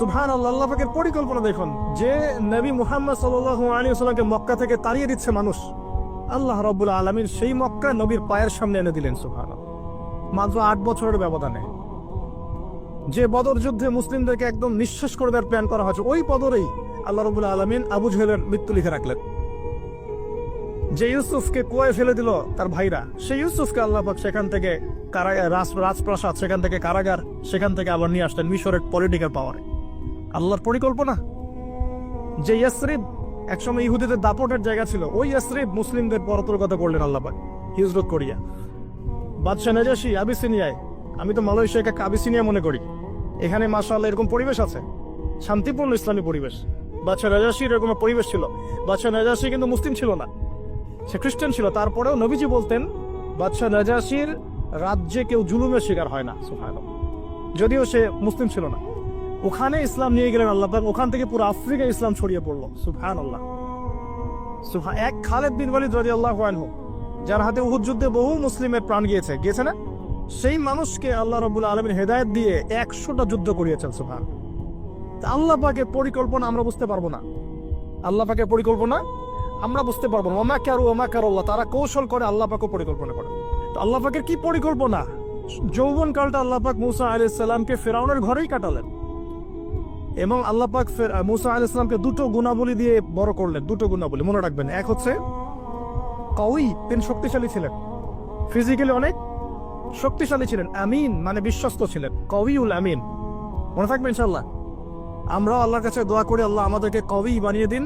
সুবহানাল্লাহ, আল্লাহ পাকের পরিকল্পনা দেখুন, যে নবী মুহাম্মদ সাল্লাল্লাহু আলাইহি ওয়াসাল্লামকে মক্কা থেকে তাড়িয়ে দিচ্ছে মানুষ, আল্লাহ রাব্বুল আলামিন সেই মক্কা নবীর পায়ের সামনে এনে দিলেন। সুবহানাল্লাহ, মাত্র 8 বছরের ব্যবধানে। যে বদর যুদ্ধে মুসলিমদেরকে একদম নিঃশেষ করে দেওয়ার প্ল্যান করা হয়েছে, ওই বদরেই আল্লাহ রাব্বুল আলামিন আবু জেহেলের মৃত্যু লিখে রাখলেন। যে ইউসুফকে কুয়ায় ফেলে দিল তার ভাইরা, সেই ইউসুফকে আল্লাহ পাক সেখান থেকে রাজপ্রাসাদ, সেখান থেকে কারাগার, সেখান থেকে আবার নিয়ে আসলেন মিশরের পলিটিক্যাল পাওয়ারে। আল্লাহর পরিকল্পনা। যে ইয়াসরিব একসময় ইহুদিদের দাপটের জায়গা ছিল, ওই ইয়াসরিব মুসলিমদের পরতর্কতা করলেন আল্লাহ পাক হিজরত করিয়া। বাদশাহ নাজাশী আবিসিনিয়ায়, আমি তো মালয়েশিয়াকে আবিসিনিয়া মনে করি, এখানে মাশাআল্লাহ এরকম পরিবেশ আছে, শান্তিপূর্ণ ইসলামী পরিবেশ। বাদশাহ নাজাশীর এরকম পরিবেশ ছিল। বাদশাহ নাজাশী কিন্তু মুসলিম ছিল না, সে খ্রিস্টান ছিল। তারপরেও নবীজি বলতেন বাদশাহ নাজাশীর রাজ্যে কেউ জুলুমের শিকার হয় না। সুবহানাল্লাহ, যদিও সে মুসলিম ছিল না। ওখানে ইসলাম নিয়ে গেলেন আল্লাহ পাক, ওখান থেকে পুরো আফ্রিকায় ইসলাম ছড়িয়ে পড়লো। সুবহানাল্লাহ। এক খালেদ বিন ওয়ালিদ রাদিয়াল্লাহু আনহু, যার হাতে উহুদ যুদ্ধে বহু মুসলিমের প্রাণ গিয়েছে না, সেই মানুষকে আল্লাহ রাব্বুল আলামিন হেদায়েত দিয়ে 100টা যুদ্ধ করিয়েছেন। সুবহানাল্লাহ। আল্লাহ পাকের পরিকল্পনা আমরা বুঝতে পারবো না, আল্লাহ পাকের পরিকল্পনা আমরা বুঝতে পারবো না। ওমা কারু ওমা কারুল্লাহ, তারা কৌশল করে, আল্লাহ পাকও পরিকল্পনা করে। তো আল্লাহ পাকের কি পরিকল্পনা? যৌবন কালটা আল্লাহ পাক মুসা আলাইহিস সালামকে ফিরআউনের ঘরেই কাটালেন, এবং আল্লাহ পাক মুসা আলাইহিস সালামকে দুটো গুণাবলী দিয়ে বড় করলেন। দুটো গুণাবলী মনে রাখবেন। এক হচ্ছে কওয়ী, তিনি শক্তিশালী ছিলেন, ফিজিক্যালি অনেক শক্তিশালী ছিলেন। আমিন মানে বিশ্বস্ত ছিলেন, কওয়ীউল আমিন। মনে থাকবে ইনশাআল্লাহ। আমরাও আল্লাহর কাছে দোয়া করি, আল্লাহ আমাদেরকে কওয়ী বানিয়ে দিন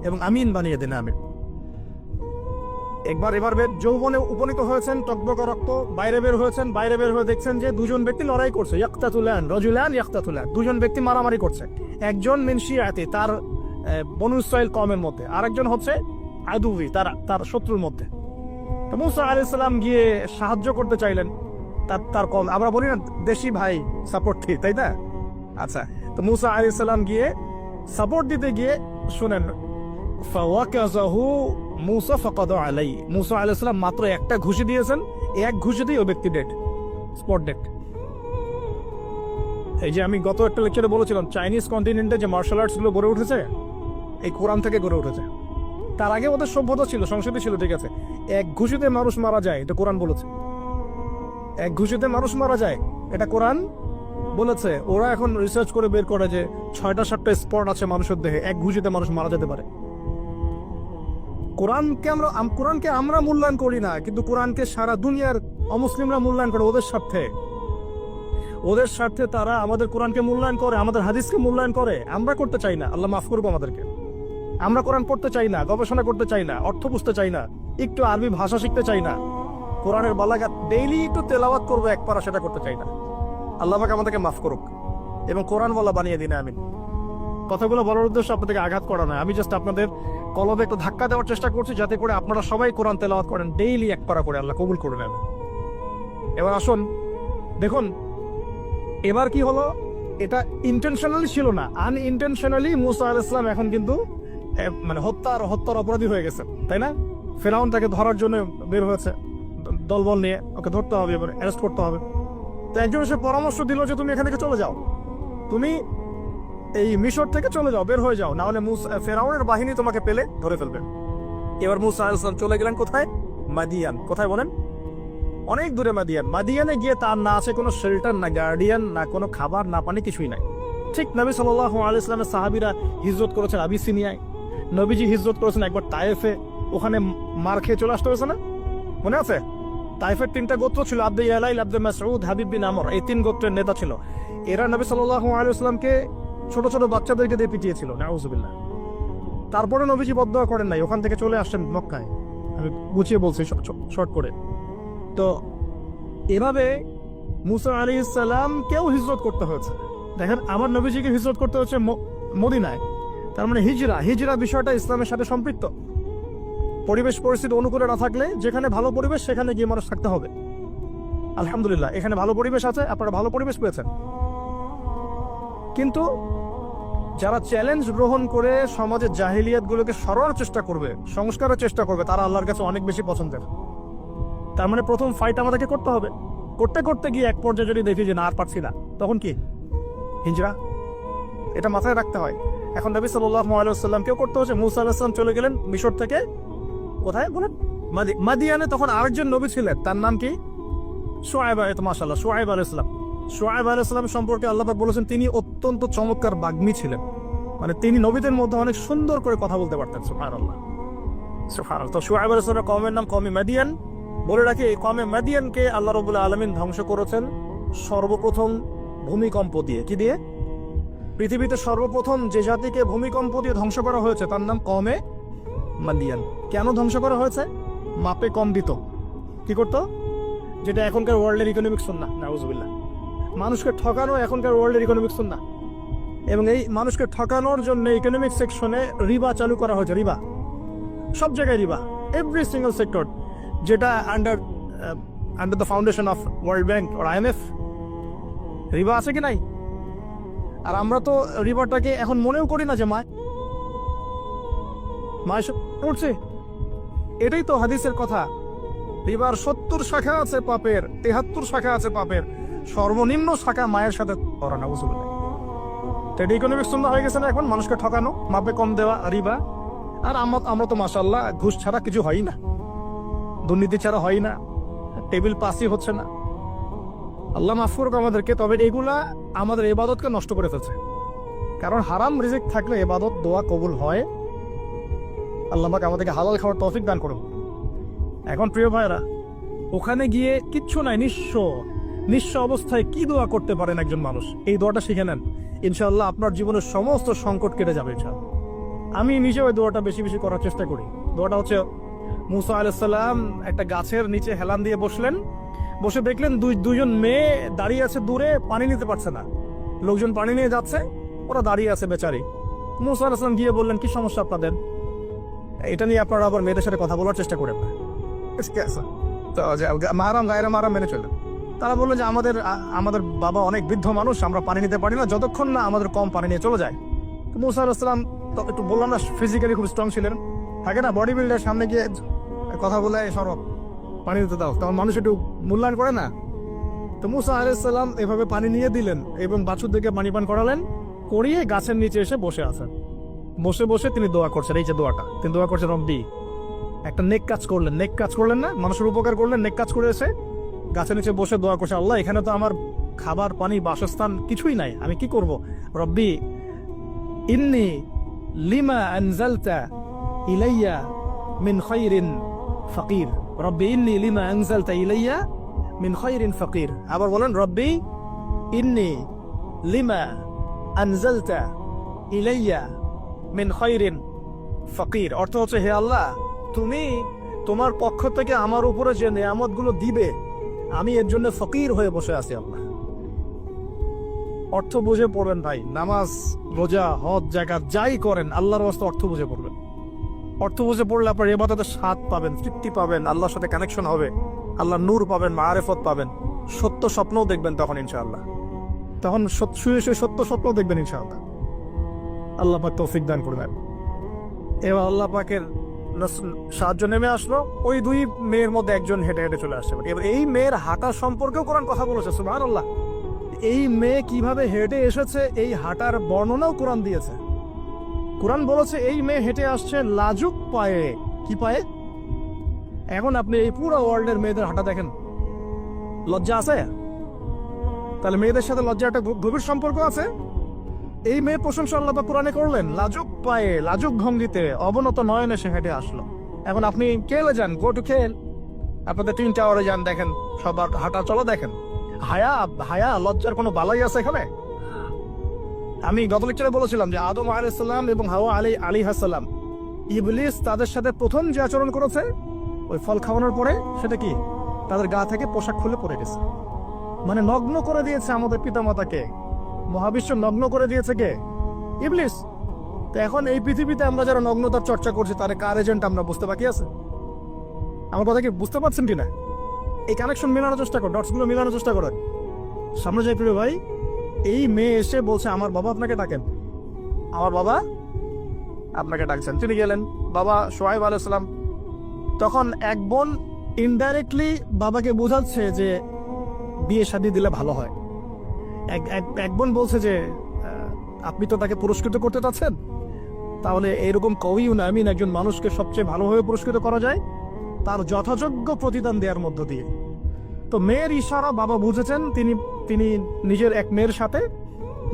এবং আমিন বানিয়ে দিন। আমিন। এবার যৌবনে উপনীত হয়েছেন, টকবকা রক্ত, বাইরে বের হয়েছেন। বাইরে বের হয়ে দেখছেন যে দুজন ব্যক্তি লড়াই করছে, ইয়াকতাতুলান রাজুলান ইয়াকতাতুলান, দুজন ব্যক্তি মারামারি করছে। একজন মিন শিয়াতি, তার বনু ইসরাইল কওমের মধ্যে, আরেকজন হচ্ছে আদুবি, তার শত্রুর মধ্যে। তো মুসা আলাইহিস সালাম গিয়ে সাহায্য করতে চাইলেন তার কওম। আমরা বলি না দেশি ভাই সাপোর্ট দিই, তাই না? আচ্ছা, তো মুসা আলাইহিস সালাম গিয়ে সাপোর্ট দিতে গিয়ে শুনেন, ফাওয়াকাযাহু মুসা ফাকাদা আলাইহি, মুসা আলাইহিস সালাম মাত্র একটা ঘুষি দিয়েছেন, এক ঘুষিতেই ওই ব্যক্তি ডেড, স্পট ডেড। এই যে আমি গত একটা লেকচারে বলেছিলাম, চাইনিজ কন্টিনেন্টে যে মার্শাল আর্টস গুলো গড়ে উঠেছে, এই কোরআন থেকে গড়ে উঠেছে। তার আগে ওদের সভ্যতা ছিল, সংস্কৃতি ছিল, ঠিক আছে। এক ঘুষিতে মানুষ মারা যায়, এটা কোরআন বলেছে। এক ঘুষিতে মানুষ মারা যায়, এটা কোরআন বলেছে। ওরা এখন রিসার্চ করে বের করে যে 6টা-7টা স্পট আছে মানুষের দেহে, এক ঘুষিতে মানুষ মারা যেতে পারে। কোরআনকে আমরা মূল্যায়ন করি না, কিন্তু কোরআনকে সারা দুনিয়ার অমুসলিমরা মূল্যায়ন করে ওদের স্বার্থে তারা আমাদের কোরআনকে মূল্যায়ন করে, আমাদের হাদিসকে মূল্যায়ন করে। আমরা করতে চাই না, আল্লাহ মাফ করবো আমাদেরকে। আমরা কোরআন পড়তে চাই না, গবেষণা করতে চাই না, অর্থ বুঝতে চাই না, একটু আরবি ভাষা শিখতে চাই না, কোরআনের বালাগাত ডেইলি একটু তেলাওয়াত করবো এক পারা, সেটা করতে চাই না। আল্লাহ পাক আমাদেরকে মাফ করুক এবং কোরআন বলা বানিয়ে দিন। আমিন। কথাগুলো বলার উদ্দেশ্য আপনাদেরকে আঘাত করা নয়, আমি জাস্ট আপনাদের কলবে একটু ধাক্কা দেওয়ার চেষ্টা করছি, যাতে করে আপনারা সবাই কোরআন তেলাওয়াত করেন ডেইলি এক পারা করে। আল্লাহ কবুল করে নেন। এবার আসুন দেখুন, এবার কি হলো, এটা ইন্টেনশনালি ছিল না, আনইনটেনশনালি মুসা আলাইহিস সালাম এখন কিন্তু মানে হত্যার অপরাধী হয়ে গেছে, তাই না? ফিরআউন তাকে ধরার জন্য বের হয়েছে দলবল নিয়ে, ওকে ধরতে হবে, এবার অ্যারেস্ট করতে হবে। তো একজন এসে পরামর্শ দিল যে তুমি এখান থেকে চলে যাও, তুমি এই মিশর থেকে চলে যাও, বের হয়ে যাও, না হলে ফিরআউনের বাহিনী তোমাকে পেলে ধরে ফেলবে। এবার মুসা আলাইহিস সালাম চলে গেলেন কোথায়? মাদিয়ান। কোথায় বলেন? অনেক দূরে মাদিয়ান। মাদিয়ানে গিয়ে তার না আছে কোনো শেল্টার, না গার্ডিয়ান, না কোনো খাবার, না পানি, কিছুই নাই। ঠিক নবী সাল্লাল্লাহু আলাইহি ওয়াসাল্লামের সাহাবীরা হিজরত করেছেন আবিসিনিয়ায়, নবীজি হিজরত করেছেন একবার তায়েফে, ওখানে মার খেয়ে চলে আসতে হয়েছে না? মনে আছে? তায়েফের 3টা গোত্র ছিল, আব্দে ইয়ালাইল, আব্দে মাসউদ, হাবিব বিন আমর, এই 3 গোত্রের নেতা ছিল। এরা নবী সাল্লাল্লাহু আলাইহি ওয়াসাল্লামকে ছোট ছোট বাচ্চাদেরকে দিয়ে পিটিয়েছিল, নাউযুবিল্লাহ। তারপরে নবীজি বদদোয়া করেন নাই, ওখান থেকে চলে আসছেন মক্কায়। আমি গুছিয়ে বলছি শর্ট করে। তো এভাবে মুসা আলাইহিস সালামকেও হিজরত করতে হয়েছে। দেখেন, আমার নবীজিকে হিজরত করতে হচ্ছে মদিনায়, তার মানে হিজরা বিষয়টা ইসলামের সাথে সম্পৃক্ত। পরিবেশ পরিস্থিতি অনুকূলে না থাকলে, যেখানে ভালো পরিবেশ সেখানে গিয়ে মানুষ থাকতে হবে। আলহামদুলিল্লাহ, এখানে ভালো পরিবেশ আছে, আপনারা ভালো পরিবেশ পেয়েছেন। কিন্তু যারা চ্যালেঞ্জ গ্রহণ করে সমাজের জাহিলিয়াত গুলোকে সরানোর চেষ্টা করবে, সংস্কারের চেষ্টা করবে, তারা আল্লাহর কাছে অনেক বেশি পছন্দের। তার মানে প্রথম ফাইট আমাদেরকে করতে হবে। করতে করতে গিয়ে এক পর্যায়ে যদি দেখি যে না আর পারছি না, তখন কি? হিজরা। এটা মাথায় রাখতে হয়। এখন নবী সাল্লাল্লাহু আলাইহি ওয়াসাল্লামকেও করতে হচ্ছে। মুসা আলাইহিস সালাম চলে গেলেন মিশর থেকে কোথায় বলেন, মাদিয়ানে। তখন আরেকজন নবী ছিলেন, তার নাম কি? শুআয়ব। মাশাআল্লাহ, শুআয়ব আলাইহিস সালাম। শুআয়ব আলাইহিস সালাম সম্পর্কে আল্লাহ পাক বলেছেন তিনি অত্যন্ত চমৎকার বাগ্মী ছিলেন। মানে তিনি নবীদের মধ্যে অনেক সুন্দর করে কথা বলতে পারতেন। সুবহানাল্লাহ, সুবহানাল্লাহ। তো শুআয়ব আলাইহিস সালামের কওমের নাম কওমে মাদিয়ান। বলে রাখি, এই কওমে মাদিয়ানকে আল্লাহ রাব্বুল আলামিন ধ্বংস করেছেন সর্বপ্রথম ভূমিকম্প দিয়ে। কি দিয়ে? পৃথিবীতে সর্বপ্রথম যে জাতিকে ভূমিকম্প দিয়ে ধ্বংস করা হয়েছে তার নাম কওমে মাদিয়ান। কেন ধ্বংস করা হয়েছে? মাপে কম দিত। কি করতো? যেটা এখনকার ওয়ার্ল্ডের ইকোনমিক্স সুন্নাহ, নাউজুবিল্লাহ। মানুষকে ঠকানো এখনকার ওয়ার্ল্ডের ইকোনমিক্স সুন্নাহ। এবং এই মানুষকে ঠকানোর জন্য ইকোনমিক সেকশনে রিবা চালু করা হয়েছে। রিবা, সব জায়গায় রিবা, এভরি সিঙ্গল সেক্টর, যেটা under the foundation of World Bank আর IMF। রিবা আছে কি নাই? আর আমরা তো রিবাটাকে এখন মনেও করি না যে মায় করছে। এটাই তো হাদিসের কথা। রিবার 70 শাখা আছে পাপের, 73 শাখা আছে পাপের, সর্বনিম্ন শাখা মায়ের সাথে করানো। বুঝলেন? এটা ইকোনমিক সুন্নাহ হয়ে গেছে না এখন, মানুষকে ঠকানো, মাপে কম দেওয়া, রিবা। আর আমরা তো মাশাআল্লাহ ঘুষ ছাড়া কিছু হয় না, দুর্নীতি ছাড়া হয় না, টেবিল পাসই হচ্ছে না। আল্লাহ মাফ করুক আমাদেরকে। তবে এগুলা আমাদের ইবাদতকে নষ্ট করে ফেলছে। কারণ হারাম রিজিক থাকলে ইবাদত দোয়া কবুল হয়। আল্লাহ পাক আমাদেরকে হালাল খাওয়ার তৌফিক দান করুন। এখন প্রিয় ভাইরা, ওখানে গিয়ে কিচ্ছু নাই, নিঃস্ব অবস্থায় কি দোয়া করতে পারেন একজন মানুষ, এই দোয়াটা শিখে নেন। ইনশাআল্লাহ আপনার জীবনের সমস্ত সংকট কেটে যাবে ইনশাআল্লাহ। আমি নিজেও এই দোয়াটা বেশি বেশি করার চেষ্টা করি। দোয়াটা হচ্ছে, মুসা আলাইহিস সালাম একটা গাছের নিচে হেলান দিয়ে বসলেন। বসে দেখলেন দুইজন মেয়ে দাঁড়িয়ে আছে দূরে, পানি নিতে পারছে না। লোকজন পানি নিয়ে যাচ্ছে, ওরা দাঁড়িয়ে আছে বেচারি। মুসা আলাইহিস সালাম গিয়ে বললেন, কি সমস্যা আপনাদের? এটা নিয়ে আপনারা আবার মেয়েদের সাথে কথা বলার চেষ্টা করেন। মাহারাম গায়রা মাহারাম মেনে চললেন। তারা বললো যে আমাদের বাবা অনেক বৃদ্ধ মানুষ, আমরা পানি নিতে পারি না যতক্ষণ না আমাদের কম পানি নিয়ে চলে যায়। তো মুসা আলাইহিস সালাম একটু বললাম না, ফিজিক্যালি খুব স্ট্রং ছিলেন, থাকে না বডি বিল্ডার, সামনে গিয়ে কথা বলে সরব পানি দিতে দাও, তখন মানুষ একটু মূল্যায়ন করে না। তো মুসা আলাইহিস সালাম এভাবে পানি নিয়ে দিলেন এবং বাছুরদেরকে পানি পান করালেন, করিয়ে গাছের নিচে এসে বসে আছেন। বসে বসে তিনি দোয়া করছেন। এই যে দোয়াটা তিনি দোয়া করছেন, রব্বি, একটা নেক কাজ করলেন না, মানুষের উপকার করলেন, নেক কাজ করে এসে গাছের নিচে বসে দোয়া করছে, আল্লাহ এখানে তো আমার খাবার পানি বাসস্থান কিছুই নাই, আমি কি করব? রব্বি ইন্নী লিমা আনজালতা ইলাইয়া মিন খায়রিন ফাকির। রব্বি ইন্নী লিমা আনজালতা ইলাইয়া মিন খায়রিন ফাকির। আবার বলেন, রব্বি ইন্নী লিমা আনজালতা ইলাইয়া মিন খায়রিন ফাকির। অর্থ হচ্ছে, হে আল্লাহ, তুমি তোমার পক্ষ থেকে আমার উপরে যে নিয়ামতগুলো দিবে, আমি এর জন্য ফকির হয়ে বসে আছি। আল্লাহ, অর্থ বুঝে পড়বেন ভাই। নামাজ, রোজা, হজ, যাকাত যাই করেন আল্লাহর ওয়াস্তে অর্থ বুঝে পড়বেন। অর্থ বুঝে পড়লে আপনার ইবাদতের স্বাদ পাবেন, তৃপ্তি পাবেন, আল্লাহর সাথে কানেকশন হবে, আল্লাহর নূর পাবেন, মাআরিফত পাবেন, সত্য স্বপ্নও দেখবেন তখন ইনশাআল্লাহ। তখন শুয়ে শুয়ে সত্য স্বপ্নও দেখবেন ইনশাআল্লাহ। আল্লাহ পাক তৌফিক দান করবেন। এবার আল্লাহ পাকের সাহায্য নেমে আসলো। ওই দুই মেয়ের মধ্যে একজন হেঁটে হেঁটে চলে আসছে। এবার এই মেয়ের হাঁটা সম্পর্কেও কোরআন কথা বলেছে, সুবহানাল্লাহ। এই মেয়ে কিভাবে হেঁটে এসেছে এই হাঁটার বর্ণনাও কোরআন দিয়েছে। কোরআন বলেছে এই মেয়ে হেঁটে আসছে লাজুক পায়ে। কি পায়ে? এখন আপনি এই পুরো ওয়ার্ল্ডের মেয়েদের হাঁটা দেখেন, লজ্জা আছে? তাহলে মেয়েদের সাথে লজ্জা একটা গভীর সম্পর্ক আছে। এই মেয়ের প্রশংসা আল্লাহ পাক কোরআনে করলেন, লাজুক পায়ে, লাজুক ভঙ্গিতে, অবনত নয়নে সে হেঁটে আসলো। এখন আপনি খেলে যান, গো টু খেল, আপনাদের টুইন টাওয়ারে যান, দেখেন সবার হাঁটা চলো দেখেন। হায়া লজ্জার কোনো বালাই আছে এখানে? আমি গত লেকচারে বলেছিলাম যে আদম আলাইহিস সালাম এবং হাওয়া আলাইহিস সালাম, ইবলিস তাদের সাথে প্রথম যে আচরণ করেছে ওই ফল খাওয়ানোর পরে, সেটা কি? তাদের গা থেকে পোশাক খুলে পড়ে গেছে। মানে নগ্ন করে দিয়েছে আমাদের পিতামাতাকে, মহাবিশ্ব নগ্ন করে দিয়েছে কে? ইবলিস। তো এখন এই পৃথিবীতে আমরা যারা নগ্নতার চর্চা করছি তার কার এজেন্ট আমরা বুঝতে বাকি আছে? আমার কথা কি বুঝতে পারছেন কিনা? এই কানেকশন মেলানোর চেষ্টা করো, ডটসগুলো মেলানোর চেষ্টা করো। সামনে যাই প্রিয় ভাই, এই মেয়ে এসে বলছে আমার বাবা আপনাকে ডাকেন, আমার বাবা আপনাকে ডাকছেন। তিনি গেলেন, বাবা শুআয়ব আলাইহিস সালাম। তখন এক বোন ইনডাইরেক্টলি বাবাকে বোঝাচ্ছে যে বিয়ে শাদী দিলে ভালো হয়। এক বোন বলছে যে আপনি তো তাকে পুরস্কৃত করতে চাচ্ছেন, তাহলে এরকম কওয়িউন আমিন একজন মানুষকে সবচেয়ে ভালোভাবে পুরস্কৃত করা যায় তার যথাযোগ্য প্রতিদান দেওয়ার মধ্য দিয়ে। তো মেয়ের ইশারা বাবা বুঝেছেন, তিনি তিনি নিজের এক মেয়ের সাথে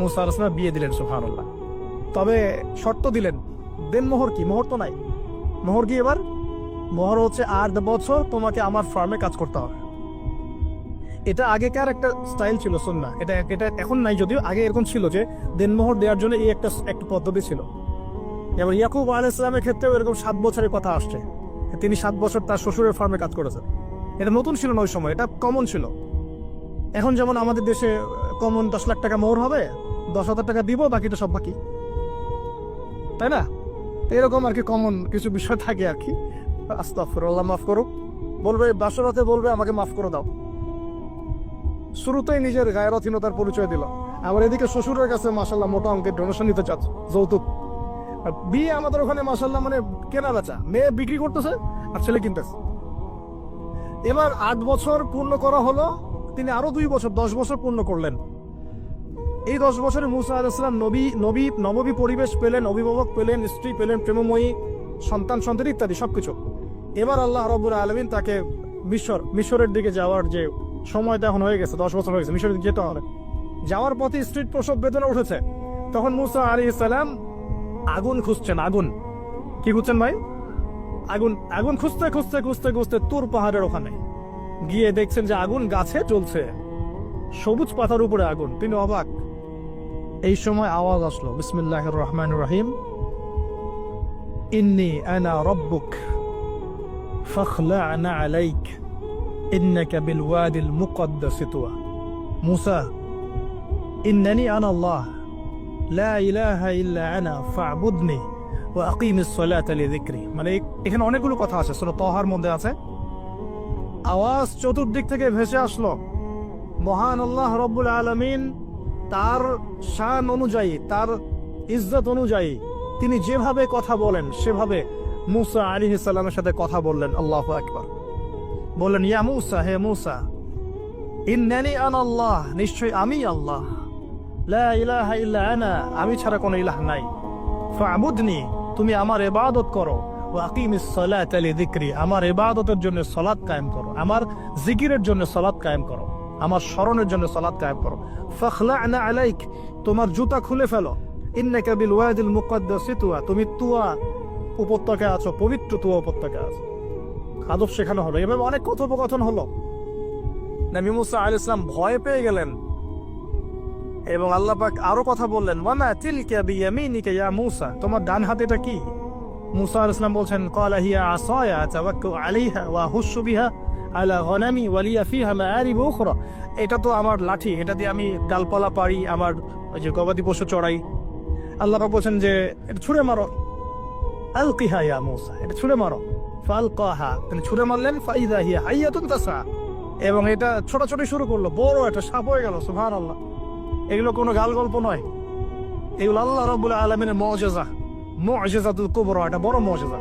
মুসা আলাইহিস সালাম বিয়ে দিলেন। সুবহানাল্লাহ। তবে শর্ত দিলেন, দেন মোহর কি? মোহর তো নাই। মোহর কি এবার? মোহর হচ্ছে 8 বছর তোমাকে আমার ফার্মে কাজ করতে হবে। এটা আগেকার একটা স্টাইল ছিল, সুন্নাহ। এটা এটা এখন নাই, যদিও আগে এরকম ছিল যে দেনমোহর দেওয়ার জন্য এই একটা পদ্ধতি ছিল। এবার ইয়াকুব আলাইহিস সালামের ক্ষেত্রেও এরকম 7 বছরের কথা আসছে। তিনি 7 বছর তার শ্বশুরের ফার্মে কাজ করেছেন। এটা নতুন ছিল না ওই সময়, এটা কমন ছিল। এখন যেমন আমাদের দেশে কমন 10 লাখ টাকা মোহর হবে, 10,000 টাকা দিব, বাকিটা সব বাকি, তাই না? এরকম আর কি কমন কিছু বিষয় থাকে আর কি। আস্তাগফিরুল্লাহ, মাফ করো। বলবে বাসরাতে, বলবে আমাকে মাফ করে দাও। শুরুতেই নিজের গায়রথহীনতার পরিচয় দিল। আবার এদিকে শ্বশুরের কাছে মাশাআল্লাহ মোটা অঙ্কের ডোনেশন নিতে চাচ্ছে, যৌতুক। বিয়ে আমাদের ওখানে মাশাআল্লাহ মানে কেনা বেচা, মেয়ে বিক্রি করতেছে আর ছেলে কিনতেছে। এবার 8 বছর পূর্ণ করা হলো, তিনি আরো 2 বছর 10 বছর পূর্ণ করলেন। এই 10 বছরে মুসা আলাইহিস সালাম নবী পরিবেশ পেলেন, অভিভাবক পেলেন, স্ত্রী পেলেন, প্রেমময়ী সন্তান সন্ততি ইত্যাদি সবকিছু। এবার আল্লাহ রাব্বুল আলামিন তাকে মিশরের দিকে যাওয়ার যে সময় এখন হয়ে গেছে, 10 বছর হয়ে গেছে, মিশরের দিকে যেতে হবে। যাওয়ার পথে স্ত্রীর প্রসব বেদনা উঠেছে। তখন মুসা আলাইহিস সালাম আগুন খুঁজছেন। আগুন কি খুঁজছেন ভাই? আগুন খুঁজতে খুঁজতে খুঁজতে খুঁজতে তুর পাহাড়ের ওখানে গিয়ে দেখছেন যে আগুন গাছে জ্বলছে, সবুজ পাতার উপরে আগুন। তিনি অবাক। এই সময় আওয়াজ আসলো, বিসমিল্লাহির রহমানির রহিম, ইন্নী আনা রাব্বুক ফাখলা'না আলাইক ইন্নাকা বিল ওয়াদিল মুকদ্দাস তুয়া। মুসা, ইন্নানি আনা আল্লাহ লা ইলাহা ইল্লা আনা ফা'বুদনি ওয়া আকিমিস সালাতা লিযিকরি। মানে এখানে অনেকগুলো কথা আছে, সূরা তাহার মধ্যে আছে। আওয়াজ চতুর্দিক থেকে ভেসে আসলো। মহান আল্লাহ রাব্বুল আলামিন তার শান অনুযায়ী, তার ইজ্জত অনুযায়ী তিনি যেভাবে কথা বলেন সেভাবে মুসা আলাইহিস সালামের সাথে কথা বললেন। আল্লাহু আকবার। বললেন, ইয়া মুসা, হে মুসা, ইন্নানি আনা আল্লাহ, নিশ্চয় আমি আল্লাহ, লা ইলাহা ইল্লা আনা, আমি ছাড়া কোনো ইলাহ নাই, ফা'বুদনি, তুমি আমার ইবাদত করো, ওয়া আকিমিস সালাতা লিযিকরি, আমার ইবাদতের জন্য সালাত কায়েম করো, আমার জিকিরের জন্য সালাত কায়েম করো, আমার স্মরণের জন্য সালাত কায়েম করো। ফাখলা'না আলাইক, তোমার জুতা খুলে ফেলো, ইন্নাকা বিল ওয়াদিল মুকদ্দাস তুয়া, তুমি তুয়া উপত্যকায় আছো, পবিত্র তুয়া উপত্যকায় আছো। আদব শেখানো হলো। এভাবে অনেক কথোপকথন হলো। নবী মুসা আলাইহিস সালাম ভয় পেয়ে গেলেন এবং আল্লাহ পাক আরো কথা বললেন, ওয়ামা তিলকা বিয়ামিনিকা ইয়া মুসা, তোমার ডান হাতেটা কি? মুসা আলাইহিস সালাম বলছেন, ক্বালা হিয়া আসায়া আতাওয়াক্কাউ আলাইহা ওয়া আহুশু বিহা আলা গনামি ওয়া লিয়া ফিহা মাআরিব উখরা। এটা তো আমার লাঠি, এটা দিয়ে আমি ডালপালা পারি, আমার ওই যে গবাদি পশু চড়াই। আল্লাহ পাক বলছেন যে এটা ছুঁড়ে মারো, আলকিহা ইয়া মুসা, এটা ছুঁড়ে মারো। ফালকাহা, তিনি ছুঁড়ে মারলেন, ফাইযা হিয়া হাইয়াতুন তাসা, এবং এটা ছোটাছুটি শুরু করলো, বড় একটা সাপ হয়ে গেল। সুবহানাল্লাহ। এগুলো কোনো গাল গল্প নয়, এগুলো আল্লাহ রাব্বুল আলামিনের মুজিজা, মুজিজাতুল কুবরা, এটা বড় মুজিজা।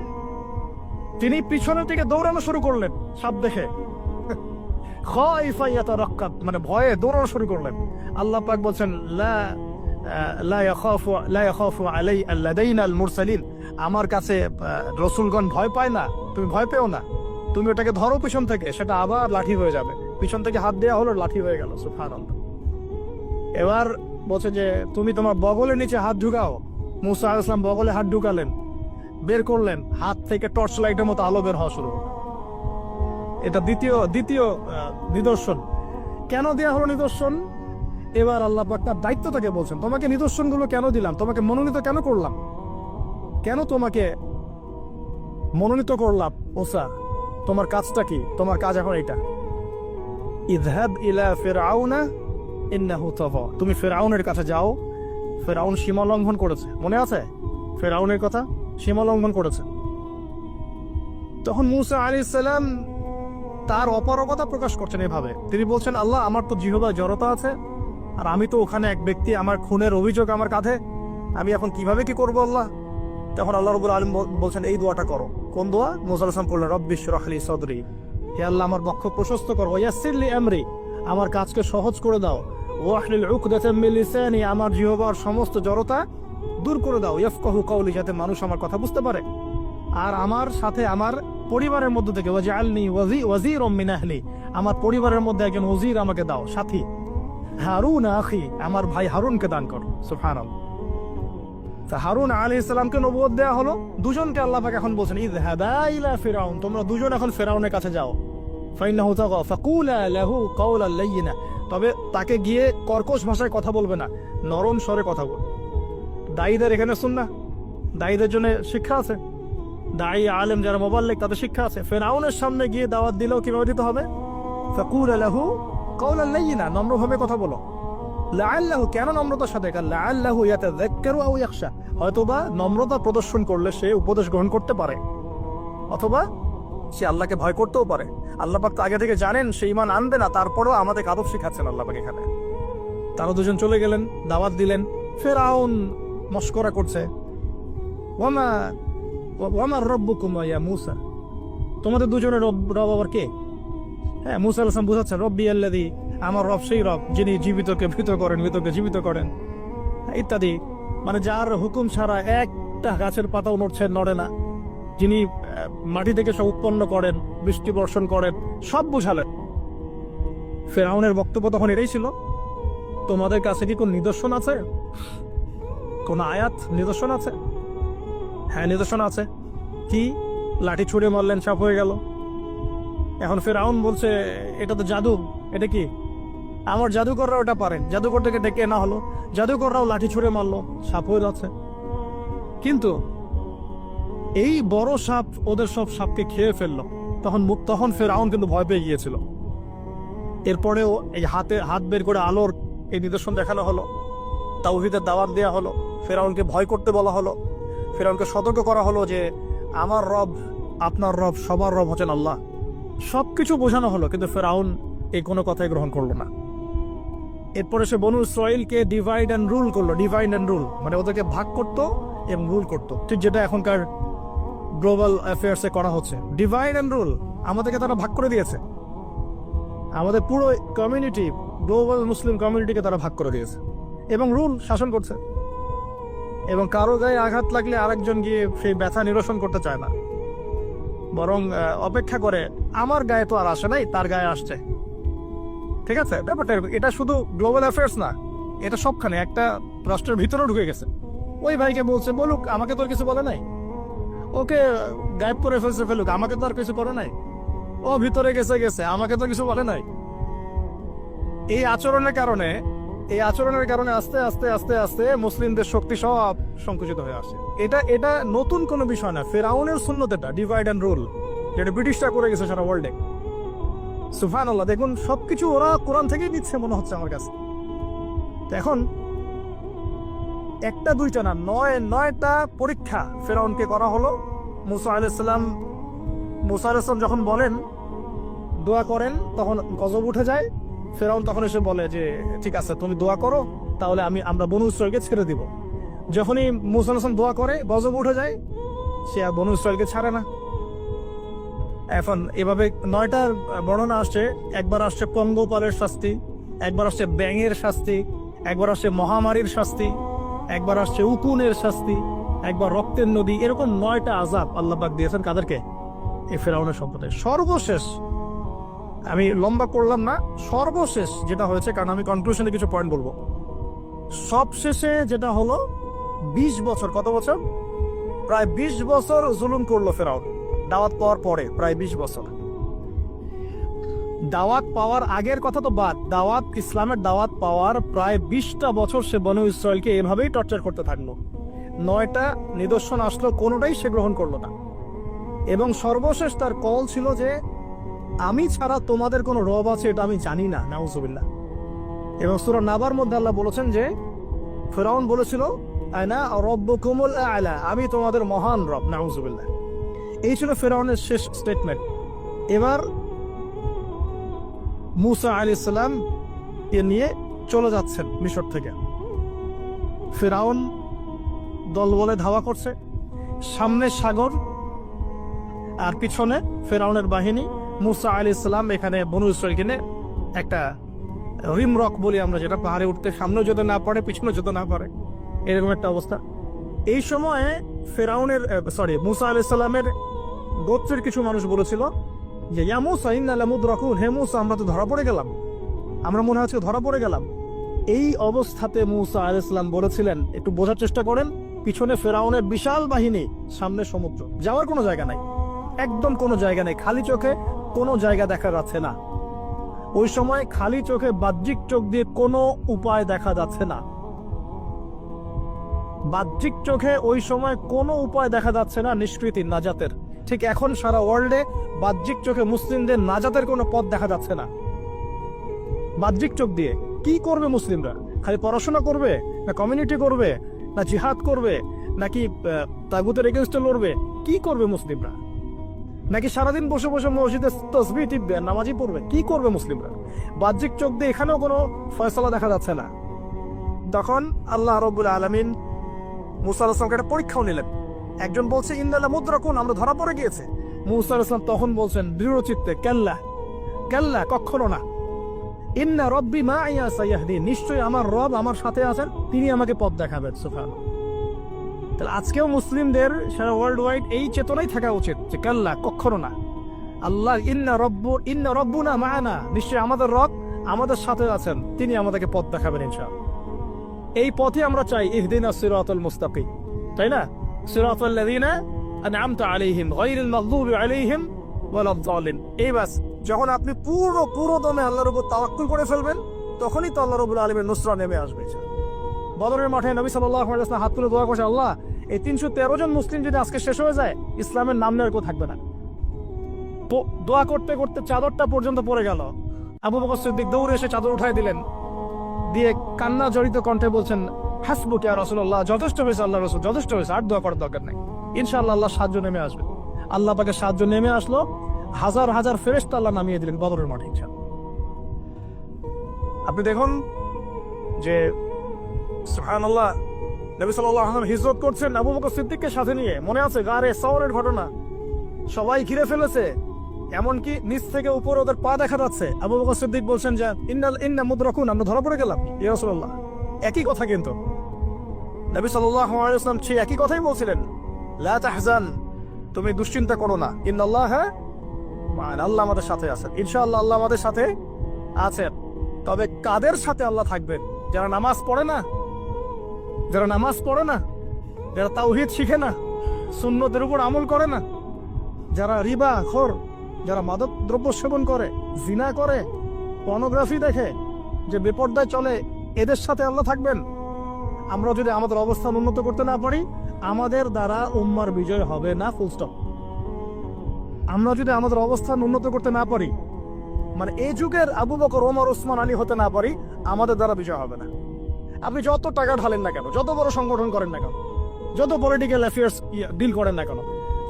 তিনি পিছনের দিকে দৌড়ানো শুরু করলেন সাপ দেখে, খাইফা ইয়াতারাক্কাব, মানে ভয়ে দৌড়ানো শুরু করলেন। আল্লাহ পাক বলছেন, লা ইয়াখাফু আলাই আল্লাদাইনাল মুরসালিন, আমার কাছে রাসূলগণ ভয় পায় না, তুমি ভয় পেও না, তুমি ওটাকে ধরো পিছন থেকে, সেটা আবার লাঠি হয়ে যাবে। পিছন থেকে হাত দেওয়া হলো, লাঠি হয়ে গেল। সুবহানাল্লাহ। এবার বলছে যে তুমি তোমার বগলের নিচে হাত ঢুকাও। মুসা আলাইহিস সালাম বগলে হাত ঢুকালেন, বের করলেন, হাত থেকে টর্চ লাইটের মতো আলো বের হওয়া শুরু হলো। এটা দ্বিতীয় নিদর্শন। কেন দেয়া হলো নিদর্শন? এবার আল্লাহ পাক তার দায়িত্বটাকে বলছেন, তোমাকে নিদর্শনগুলো কেন দিলাম, তোমাকে মনোনীত কেন করলাম, কেন তোমাকে মনোনীত করলাম? মুসা, তোমার কাজটা কি? তোমার কাজ এখন এটা, ইযহাব ইলা ফিরআউনা ইন্নাহু তাগা, তুমি ফিরআউনের কাছে যাও। ফিরআউন সীমা লঙ্ঘন করেছে, মনে আছে ফিরআউনের কথা? সীমা লঙ্ঘন করেছে। তখন মুসা আলাইহিস সালাম তার অপারগতা প্রকাশ করছেন এভাবে। তিনি বলছেন, আল্লাহ, আমার তো জিহ্বায় জড়তা আছে, আর আমি তো ওখানে এক ব্যক্তি, আমার খুনের অভিযোগ আমার কাঁধে, আমি এখন কিভাবে কি করবো আল্লাহ? তখন আল্লাহ রাব্বুল আলামিন বলছেন, এই দোয়াটা করো। কোন দোয়া? মুসা আলাইহিস সালাম পড়লেন, রব্বি ইশরাহ লি সাদরি, হে আল্লাহ আমার বক্ষ প্রশস্ত করো, ওয়াসসির লি আমরি, আমার কাজকে সহজ করে দাও, ওয়াহলিল উকদাতাম মিন লিসানি, আমার জিহ্বার সমস্ত জড়তা দূর করে দাও, ইয়াফকাহু কওলি, যাতে মানুষ আমার কথা বুঝতে পারে। আর আমার সাথে আমার পরিবারের মধ্য থেকে ওয়াজআলনি ওয়াজিরাম মিন আহলি, আমার পরিবারের মধ্যে একজন ওজির আমাকে দাও, সাথী। হারুন আখি, আমার ভাই হারুনকে দান কর। সুবহানাল্লাহ। হারুন আলাইহিস সালামকে নবুয়ত দেয়া হলো, দুজনকে আল্লাহ পাক এখন বলছেন ইযহাবা ইলা ফিরাউন, তোমরা দুজন এখন ফিরাউনের কাছে যাও। ফাইন্নাহু তাগা ফাকুলা লাহু কাওলান লাইয়িনা, তবে তাকে গিয়ে কর্কশ ভাষায় কথা বলবে না, নরম স্বরে কথা বল। দায়ীদের এখানে সুন্নাহ, দায়ীদের জন্য শিক্ষা আছে, দায়ী আলেম যারা মুবাল্লিগ তাদের শিক্ষা আছে। ফিরাউনের সামনে গিয়ে দাওয়াত দিলেও কিভাবে দিতে হবে? ফাকুলা লাহু কাওলান লাইয়িনা, নম্রভাবে কথা বলো। লাআল্লাহু, কেন নম্রতার সাথে? লাআল্লাহু ইয়াতাযাক্কারু আও ইয়াখশা, হয়তোবা নম্রতা প্রদর্শন করলে সে উপদেশ গ্রহণ করতে পারে, অথবা সে আল্লাহকে ভয় করতেও পারে। আল্লাহ পাক তো আগে থেকে জানেন সে ঈমান আনবে না, তারপরেও আমাদের আদব শিখাচ্ছেন আল্লাহ পাক এখানে। তারা দুজন চলে গেলেন, দাওয়াত দিলেন। ফিরআউন মশকরা করছে, ওয়ামা রাব্বুকুমা ইয়া মূসা, তোমাদের দুজনের রব আবার কে? হ্যাঁ, মূসা আলাইহিস সালাম বুঝাচ্ছেন, রব্বি আল্লাযী, আমার রব সেই রব যিনি জীবিতকে মৃত করেন, মৃতকে জীবিত করেন, ইত্যাদি। মানে যার হুকুম ছাড়া একটা গাছের পাতাও নড়ে না, যিনি মাটি থেকে সব উৎপন্ন করেন, বৃষ্টি বর্ষণ করেন, সব বুঝালেন। ফিরআউনের বক্তব্য তখন এটাই ছিল, তোমাদের কাছে কি কোন নিদর্শন আছে, কোন আয়াত নিদর্শন আছে? হ্যাঁ, নিদর্শন আছে। কি? লাঠি ছুঁড়ে মারলেন, সাপ হয়ে গেল। এখন ফিরআউন বলছে এটা তো জাদু, এটা কি? আমার জাদুকররা ওটা পারেন, জাদুকর থেকে ডেকে না হলো, জাদুকররাও লাঠি ছুঁড়ে মারলো, সাপ হয়ে যাচ্ছে। কিন্তু এই বড় সাপ ওদের সব সাপকে খেয়ে ফেললো। তখন ফিরআউন কিন্তু ভয় পেয়ে গিয়েছিল। এরপরেও এই হাত বের করে আলোর এই নিদর্শন দেখানো হলো, তাওহীদের দাওয়াত দেওয়া হলো, ফিরআউনকে ভয় করতে বলা হলো, ফিরআউনকে সতর্ক করা হলো যে আমার রব, আপনার রব, সবার রব হচ্ছেন আল্লাহ। সবকিছু বোঝানো হলো, কিন্তু ফিরআউন এই কোনো কথাই গ্রহণ করলো না। এরপরে সে বনু ইসরাইলকে ডিভাইড অ্যান্ড রুল করলো। ডিভাইড অ্যান্ড রুল মানে ওদেরকে ভাগ করতো এবং রুল করতো, ঠিক যেটা এখনকার গ্লোবাল অ্যাফেয়ার্সে করা হচ্ছে। ডিভাইড অ্যান্ড রুল, আমাদেরকে তারা ভাগ করে দিয়েছে, আমাদের পুরো কমিউনিটি, গ্লোবাল মুসলিম কমিউনিটিকে তারা ভাগ করে দিয়েছে এবং রুল, শাসন করছে। এবং কারো গায়ে আঘাত লাগলে আরেকজন গিয়ে সেই ব্যথা নিরসন করতে চায় না, বরং অপেক্ষা করে আমার গায়ে তো আর আসে নাই, তার গায়ে আসছে। ঠিক আছে, ব্যাপারটা এটা শুধু গ্লোবাল অ্যাফেয়ার্স না, এটা সবখানে, একটা রাষ্ট্রের ভিতরেও ঢুকে গেছে। ওই ভাইকে বলছে বলুক, আমাকে তো আর কিছু বলে নাই, ওকে গায়েব করে ফেলুক, আমাকে তো আর কিছু করে নাই, ও ভিতরে গেছে, আমাকে তো কিছু বলে নাই। এই আচরণের কারণে আস্তে আস্তে আস্তে আস্তে মুসলিমদের শক্তি সব সংকুচিত হয়ে আসে। এটা নতুন কোনো বিষয় না, ফিরআউনের সুন্নত এটা, ডিভাইড অ্যান্ড রুল, যেটা ব্রিটিশরা করে গেছে সারা ওয়ার্ল্ডে। সুবহানাল্লাহ, দেখুন সবকিছু ওরা কোরআন থেকেই নিচ্ছে মনে হচ্ছে আমার কাছে। এখন একটা দুইটা না, নয়টা পরীক্ষা ফিরআউনকে করা হলো। মুসা আলাইহিস সালাম যখন বলেন, দোয়া করেন, তখন গজব উঠে যায়। ফিরআউন তখন এসে বলে যে ঠিক আছে, তুমি দোয়া করো, তাহলে আমরা বনু ইসরাইলকে ছেড়ে দিব। যখনই মুসা আলাইহিস সালাম দোয়া করে, গজব উঠে যায়, সে আর বনু ইসরাইলকে ছাড়ে না। এখন এভাবে 9টার বর্ণনা আসছে। একবার আসছে পঙ্গপালের শাস্তি, একবার আসছে ব্যাঙের শাস্তি, একবার আসছে মহামারীর শাস্তি, একবার আসছে উকুনের শাস্তি, একবার রক্তের নদী। এরকম 9টা আযাব আল্লাহ পাক দিয়েছেন কাদেরকে? এই ফিরআউনের সম্প্রদায়। সর্বশেষ, আমি লম্বা করলাম না, সর্বশেষ যেটা হয়েছে, কারণ আমি কনক্লুশনে কিছু পয়েন্ট বলবো। সবশেষে যেটা হলো 20 বছর, কত বছর? প্রায় 20 বছর জুলুম করলো ফিরআউন দাওয়াত পাওয়ার পরে। প্রায় 20 বছর। দাওয়াত পাওয়ার আগের কথা তো বাদ, ইসলামের দাওয়াত পাওয়ার প্রায় 20টা বছর সে বনু ইসরাইলকে এভাবেই টর্চার করতে থাকলো। 9টা নিদর্শন আসলো, কোনোটাই সে গ্রহণ করলো না। এবং সর্বশেষ তার কল ছিল যে আমি ছাড়া তোমাদের কোনো রব আছে এটা আমি জানি না, নাউজুবিল্লাহ। এবং সূরা নাবার মধ্যে আল্লাহ বলেছেন যে ফিরআউন বলেছিল আনা রাব্বুকুমুল আ'লা, আমি তোমাদের মহান রব, নাউজুবিল্লাহ। এই ছিল ফিরআউনের শেষ স্টেটমেন্ট। এবার মুসা আলাইহিস সালাম কে নিয়ে চলে যাচ্ছেন মিশর থেকে। ফিরআউন দলবলে ধাওয়া করছে, সামনে সাগর আর পিছনে ফিরআউনের বাহিনী। মুসা আলাইহিস সালাম এখানে বনু ইসরাইলকে নিয়ে একটা রিমরক বলি আমরা, যেটা পাহাড়ে উঠতে সামনে যেতে না পারে পিছনে যেতে না পারে, এরকম একটা অবস্থা। এই সময়ে ফেরাউনের মুসা আলাইহিস সালামের গোত্রের কিছু মানুষ বলেছিল যে ইয়া মুসা ইন্না লামুদরাকুন, হে মুসা আমরা তো ধরা পড়ে গেলাম, আমরা মনে হচ্ছে ধরা পড়ে গেলাম। এই অবস্থাতে মুসা আলাইহিস সালাম বলেছিলেন একটু বোঝার চেষ্টা করেন, পিছনে ফেরাউনের বিশাল বাহিনী, সামনে সমুদ্র, যাওয়ার কোনো জায়গা নাই, একদম কোনো জায়গা নেই, খালি চোখে কোনো জায়গা দেখা যাচ্ছে না। ওই সময় খালি চোখে বাহ্যিক চোখ দিয়ে কোনো উপায় দেখা যাচ্ছে না, বাহ্যিক চোখে ওই সময় কোনো উপায় দেখা যাচ্ছে না নিষ্কৃতি নাজাতের। ঠিক এখন সারা ওয়ার্ল্ডে বাহ্যিক চোখে মুসলিমদের নাজাতের কোনো পথ দেখা যাচ্ছে না। বাহ্যিক চোখ দিয়ে কি করবে মুসলিমরা? খালি পড়াশোনা করবে, না কমিউনিটি করবে, না জিহাদ করবে, নাকি তাগুতের এগেইনস্টে লড়বে? কি করবে মুসলিমরা? নাকি সারাদিন বসে বসে মসজিদে তাসবিহ টিপবে, নামাজি পড়বে? কি করবে মুসলিমরা? বাহ্যিক চোখ দিয়ে এখানেও কোনো ফয়সালা দেখা যাচ্ছে না। তখন আল্লাহ রাব্বুল আলামিন মুসা আলাইহিস সালামকে একটা পরীক্ষাও নিলেন। একজন বলছে ইন্না লামুদরাকুন, আমরা ধরা পড়ে গিয়েছে। মুসা আলাইহিস সালাম তখন বলছেন দৃঢ় চিত্তে, কাল্লা কাল্লা, কখনো না, ইন্না রব্বি মাইয়া সাইয়াহদিন, নিশ্চয়ই আমার রব আমার সাথে আছেন, তিনি আমাকে পথ দেখাবেন। সুবহানাল্লাহ। তাহলে আজকেও মুসলিমদের সারা ওয়ার্ল্ড ওয়াইড এই চেতনাই থাকা উচিত যে কাল্লা, কখনো না, আল্লাহ ইন্না রব্বুনা মা'ানা, নিশ্চয়ই আমাদের রব আমাদের সাথে আছেন, তিনি আমাদেরকে পথ দেখাবেন ইনশাআল্লাহ। এই পথে আমরা চাই ইহদিনাস সিরাতাল মুস্তাকিম, তাই না? সিরাতাল লাযিনা আন'আমতা আলাইহিম গায়রিল মাগদুবি আলাইহিম ওয়ালাদ যালিন। এই বাস, যখন আপনি পুরো দমে আল্লাহর উপর তাওয়াক্কুল করে ফেলবেন, তখনই তো আল্লাহ রাব্বুল আলামিনের নুসরা নেমে আসবে। বদরের মাঠে নবী সাল্লাল্লাহু আলাইহি ওয়াসাল্লাম হাত তুলে দোয়া করেছে, আল্লাহ এই 313 জন মুসলিম যদি আজকে শেষ হয়ে যায়, ইসলামের নাম নেওয়ার কেউ থাকবে না। দোয়া করতে করতে চাদরটা পর্যন্ত পড়ে গেল। আবু বকর সিদ্দিক দৌড়ে এসে চাদর উঠাই দিলেন, দিয়ে কান্না জড়িত কণ্ঠে বলছেন, হাসবুক ইয়া রাসূলুল্লাহ, যথেষ্ট হয়েছে আল্লাহ রাসূল, যথেষ্ট হয়েছে, আর দোয়া করার দরকার নাই, ইনশাআল্লাহ আল্লাহ সাহায্য নেমে আসবে। আল্লাহ পাকের সাহায্য নেমে আসলো, হাজার হাজার ফেরেশতা আল্লাহ নামিয়ে দিলেন বদরের মাঠে। আপনি দেখুন যে সুবহানাল্লাহ, নবী সাল্লাল্লাহু আলাইহি ওয়াসাল্লাম হিজরত করছেন আবু বকর সিদ্দিককে সাথে নিয়ে। মনে আছে গারে সাওরের ঘটনা, সবাই ঘিরে ফেলেছে, এমনকি নিচ থেকে উপরে ওদের পা দেখা যাচ্ছে। আবু বকর সিদ্দিক বলছেন যে ইন্না মুদরাকুন, আমরা ধরা পড়ে গেলাম ইয়া রাসূলুল্লাহ। একই কথা কিন্তু নবী সাল্লাল্লাহু আলাইহি ওয়াসাল্লাম সেই একই কথাই বলছিলেন, লা তাহজান, তুমি দুশ্চিন্তা করো না, ইন্নাল্লাহা মা'ানা, আল্লাহ আমাদের সাথে আছেন, ইনশাআল্লাহ আল্লাহ আমাদের সাথে আছেন। তবে কাদের সাথে আল্লাহ থাকবেন? যারা নামাজ পড়ে না, যারা তাওহীদ শিখে না, সুন্নতের উপর আমল করে না, যারা রিবা খোর, যারা মাদক দ্রব্য সেবন করে, জিনা করে, পর্নোগ্রাফি দেখে, যে বেপরদায় চলে, এদের সাথে আল্লাহ থাকবেন। আমরা যদি আমাদের অবস্থান উন্নত করতে না পারি, আমাদের দ্বারা উম্মার বিজয় হবে না, ফুল স্টপ। আমরা যদি আমাদের অবস্থান উন্নত করতে না পারি, মানে এই যুগের আবু বকর, ওমর, ওসমান, আলী হতে না পারি, আমাদের দ্বারা বিজয় হবে না। আপনি যত টাকা ঢালেন না কেন, যত বড় সংগঠন করেন না কেন, যত পলিটিক্যাল অ্যাফেয়ার্স ডিল করেন না কেন,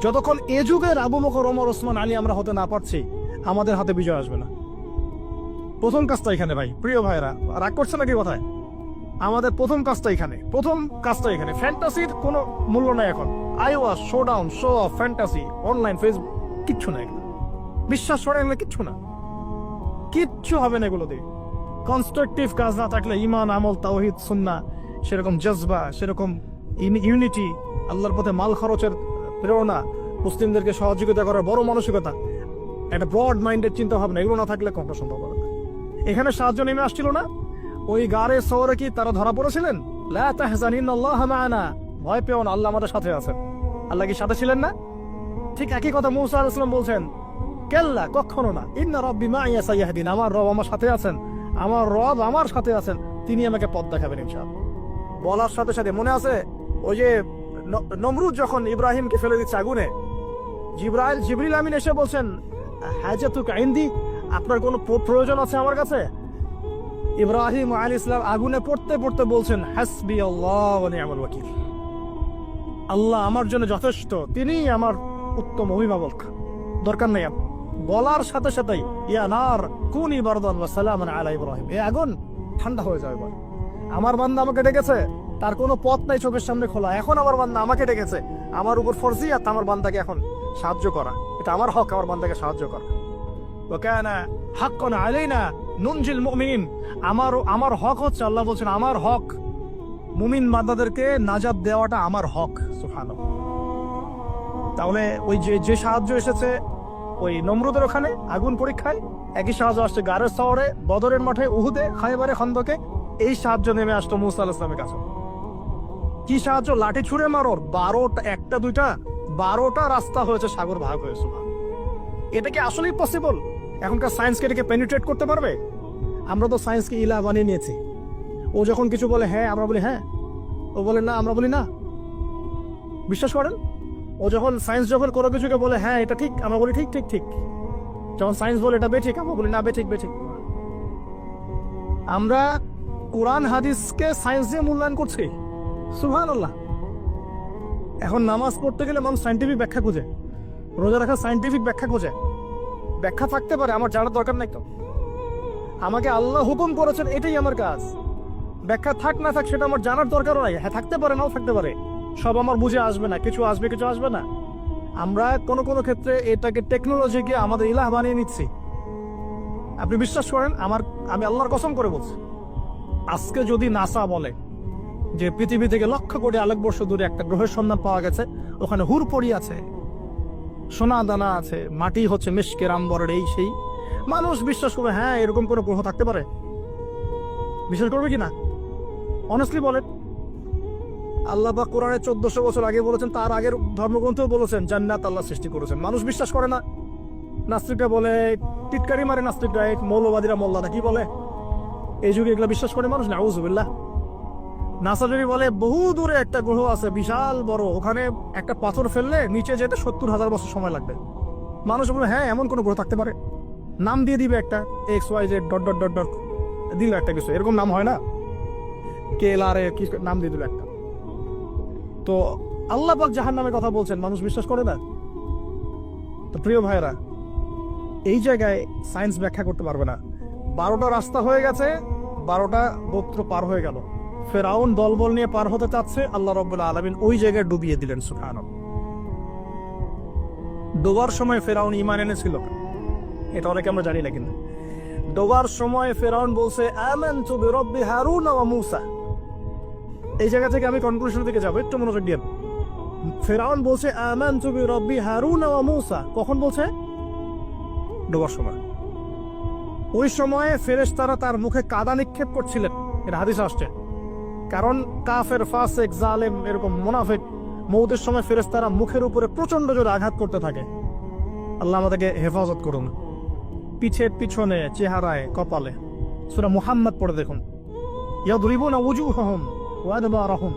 যতক্ষণ এ যুগের আবু বকর, ওমর, ওসমান, আলী আমরা হতে না পারছি, আমাদের হাতে বিজয় আসবে না। প্রথম কাজটা এখানে ভাই, প্রিয় ভাইরা, রাগ করছে নাকি কথায়? আমাদের প্রথম কাজটা এখানে। ফ্যান্টাসির কোনো মূল্য নাই এখন। Eyewash, showdown, show off, fantasy, online, Facebook, কিচ্ছু নাই এগুলো। বিশ্বাস করে এগুলো কিচ্ছু হবে না এগুলো দিয়ে। কনস্ট্রাকটিভ কাজ না থাকলে, ঈমান, আমল, তাওহীদ, সুন্নাহ, সেরকম জজবা, সেরকম ইউনিটি, আল্লাহর পথে মাল খরচের প্রেরণা, মুসলিমদেরকে সহযোগিতা করার বড় মানসিকতা, একটা ব্রড মাইন্ডেড চিন্তা ভাবনা, এগুলো না থাকলে কোনটা সম্ভব হবে না। এখানে সাহায্য নেমে আসছিল না? ওই গারে সওরে কি তারা ধরা পড়েছিলেন? লা তাহজান ইন্নাল্লাহা মা'ানা, ভয় পেও না, আল্লাহ আমাদের সাথে আছেন। আল্লাহ কি সাথে ছিলেন না? ঠিক একই কথা মুসা আলাইহিস সালাম বলছেন, কাল্লা, কখনো না, ইন্না রব্বি মা'িয়া সাইয়াহদিন, আমার রব আমার সাথে আছেন, তিনি আমাকে পথ দেখাবেন ইনশাআল্লাহ। বলার সাথে সাথে মনে আছে ওই যে নমরুদ যখন ইব্রাহিমকে ফেলে দিচ্ছে আগুনে, জিবরিল আমিন এসে বলছেন, হাজাতুকা ইনদি, আপনার কোনো প্রয়োজন আছে আমার কাছে? ইব্রাহিম আলাইহিস সালাম আগুনে পড়তে পড়তে বলছেন, হাসবি আল্লাহ ওয়া নি'মাল ওয়াকিল, আল্লাহ আমার জন্য যথেষ্ট, তিনিই আমার উত্তম অভিভাবক, দরকার নেই। বলার সাথে সাথেই ইয়া নার কুনি বারদান ওয়া সালামান আলা ইব্রাহিম, এই আগুন ঠান্ডা হয়ে যাবে। আমার বান্দা আমাকে ডেকেছে, তার কোনো পথ নাই চোখের সামনে খোলা, এখন আমার বান্দা আমাকে ডেকেছে, আমার উপর ফরজিয়াত আমার বান্দাকে এখন সাহায্য করা, এটা আমার হক, আমার বান্দাকে সাহায্য করা। ওয়া কানা হাক্কান আলাইনা নুনজিল মুমিনিন, আমার হক হচ্ছে, আল্লাহ বলছেন আমার হক মুমিন বান্দাদেরকে নাজাত দেওয়াটা আমার হক। সুবহানাল্লাহ। তাহলে ওই যে সাহায্য এসেছে ওই নমরুদের ওখানে আগুন পরীক্ষায়, একই সাহায্য আসছে গারের শহরে, বদরের মাঠে, উহুদে, খায়বারে, খন্দকে, এই সাহায্য নেমে আসতো মুসা আলাইহিস সালামের কাছে। কি সাহায্য? লাঠি ছুঁড়ে মারোর 12টা, একটা দুইটা 12টা রাস্তা হয়েছে, সাগর ভাগ হয়েছে। এটা কি আসলেই পসিবল? এখনকার সায়েন্সকে এটাকে পেনিট্রেট করতে পারবে? আমরা তো সায়েন্সকে ইলা বানিয়ে নিয়েছি। ও যখন কিছু বলে হ্যাঁ আমরা বলি হ্যাঁ, ও বলে না আমরা বলি না। বিশ্বাস করেন? ও যখন সায়েন্স যখন কোনো কিছুকে বলে হ্যাঁ এটা ঠিক, আমরা বলি ঠিক ঠিক ঠিক। যখন সায়েন্স বলে এটা বেঠিক, আমরা বলি না বেঠিক বেঠিক। আমরা কোরআন হাদিসকে সায়েন্স দিয়ে মূল্যায়ন করছি। সুবহানাল্লাহ। এখন নামাজ পড়তে গেলে মানুষ সায়েন্টিফিক ব্যাখ্যা খুঁজে, রোজা রাখা সায়েন্টিফিক ব্যাখ্যা খোঁজে। ব্যাখ্যা থাকতে পারে, আমার জানার দরকার নাই তো। আমাকে আল্লাহ হুকুম করেছেন, এটাই আমার কাজ। ব্যাখ্যা থাক না থাক সেটা আমার জানার দরকারও নাই। হ্যাঁ থাকতে পারে, নাও থাকতে পারে, সব আমার বুঝে আসবে না, কিছু আসবে কিছু আসবে না। আমরা কোনো কোনো ক্ষেত্রে এটাকে টেকনোলজিকে আমাদের ইলাহ বানিয়ে নিচ্ছি। আপনি বিশ্বাস করেন, আমি আল্লাহর কসম করে বলছি, আজকে যদি নাসা বলে যে পৃথিবী থেকে লক্ষ কোটি আলোকবর্ষ দূরে একটা গ্রহের সন্ধান পাওয়া গেছে, ওখানে হুর পড়ি আছে, সোনা দানা আছে, মাটি হচ্ছে মিশকের আম্বরের, এই সেই, মানুষ বিশ্বাস করবে হ্যাঁ এরকম কোনো গ্রহ থাকতে পারে? বিশ্বাস করবে কিনা অনেস্টলি বলেন? আল্লাহ পাক কোরআনে 1400 বছর আগে বলেছেন, তার আগের ধর্মগ্রন্থেও বলেছেন জান্নাত আল্লাহ সৃষ্টি করেছেন। মানুষ বিশ্বাস করে না। নাস্তিকরা বলে, টিটকারি মারে নাস্তিকরা, মৌলবাদীরা মোল্লারা কি বলে, এই যুগে এগুলো বিশ্বাস করে মানুষ? নাউযুবিল্লাহ। নাসা যদি বলে বহু দূরে একটা গ্রহ আছে বিশাল বড়, ওখানে একটা পাথর ফেললে নিচে যেতে 70,000 বছর সময় লাগবে, মানুষ বলে হ্যাঁ এমন কোনো গ্রহ থাকতে পারে? নাম দিয়ে দিবে একটা XYZ dot dot dot dot, দিল একটা কিছু, এরকম নাম হয় না, KLR কি নাম দিয়ে দিল একটা। তো আল্লাহ পাক জাহান্নামের কথা বলছেন, মানুষ বিশ্বাস করে না। তো প্রিয় ভাইরা, এই জায়গায় সায়েন্স ব্যাখ্যা করতে পারবে না। 12টা রাস্তা হয়ে গেছে, 12টা গোত্র পার হয়ে গেল। ফেরাউন দলবল নিয়ে পার হতে চাচ্ছে, আল্লাহ রাব্বুল আলামিন ওই জায়গায় ডুবিয়ে দিলেন। সুবহানাল্লাহ। ডোবার সময় ফেরাউন ঈমান এনেছিল, এটা অনেকে আমরা জানি না, কিন্তু ডোবার সময় ফেরাউন বলছে আমানতু বিরাব্বি হারুন ওয়া মূসা। এই জায়গা থেকে আমি কনক্লুশন দিকে যাব, একটু মনোযোগ দিয়ে। ফেরাউন বলছে আমানতু বিরাব্বি হারুন ওয়া মূসা, কখন বলছে? ডোবার সময়। ওই সময়ে ফেরেশতারা তার মুখে কাদা নিক্ষেপ করছিলেন, এটা হাদিসে আসছে। কারণ কাফের, ফাসিক, জালেম, এরকম মুনাফিক মউতের সময় ফেরেশতারা মুখের উপরে প্রচন্ড জোরে আঘাত করতে থাকে। আল্লাহ আমাদেরকে হেফাজত করুন। পিছের, পিছনে, চেহারায়, কপালে। সূরা মুহাম্মদ পড়ে দেখুন, ইয়াদরিবুনা উজুহাহুম ওয়া আদবারহুম।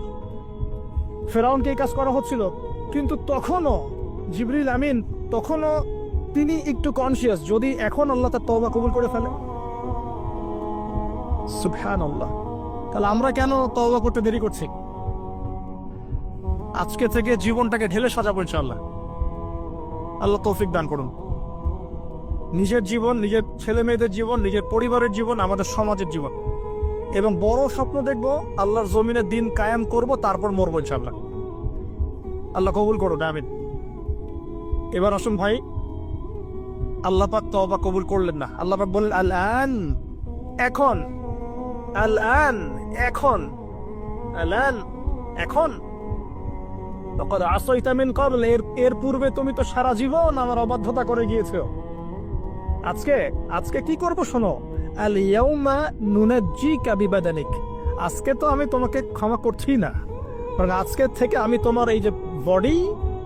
ফেরাউনকে এই কাজ করা হচ্ছিল, কিন্তু তখনও জিবরিল আমিন, তখনও তিনি একটু কনসিয়াস, যদি এখন আল্লাহ তার তওবা কবুল করে ফেলে। সুবহানাল্লাহ। তাহলে আমরা কেন তওবা করতে দেরি করছি? আজকে থেকে জীবনটাকে ঢেলে সাজাবো ইনশাআল্লাহ। আল্লাহ তৌফিক দান করুন। নিজের জীবন, নিজের ছেলে মেয়েদের জীবন, নিজের পরিবারের জীবন, আমাদের সমাজের জীবন, এবং বড় স্বপ্ন দেখব, আল্লাহর জমিনে দিন কায়েম করব, তারপর মরবো ইনশাআল্লাহ। আল্লাহ কবুল করুন, আমিন। এবার আসুন ভাই, আল্লাহ পাক তওবা কবুল করলেন না। আল্লাহ পাক বলেন আল আন, এখন, আল আন, এখন, আল আন, এখন। লাকাদ আসাইতা মিন ক্বাবল, এর পূর্বে তুমি তো সারা জীবন আমার অবাধ্যতা করে গিয়েছো। আজকে কি করব শোনো, আল ইয়াউমা নুনাজ্জিকা বিবাদানিক, আজকে তো আমি তোমাকে ক্ষমা করছি না, কারণ আজকে থেকে আমি তোমার এই যে বডি,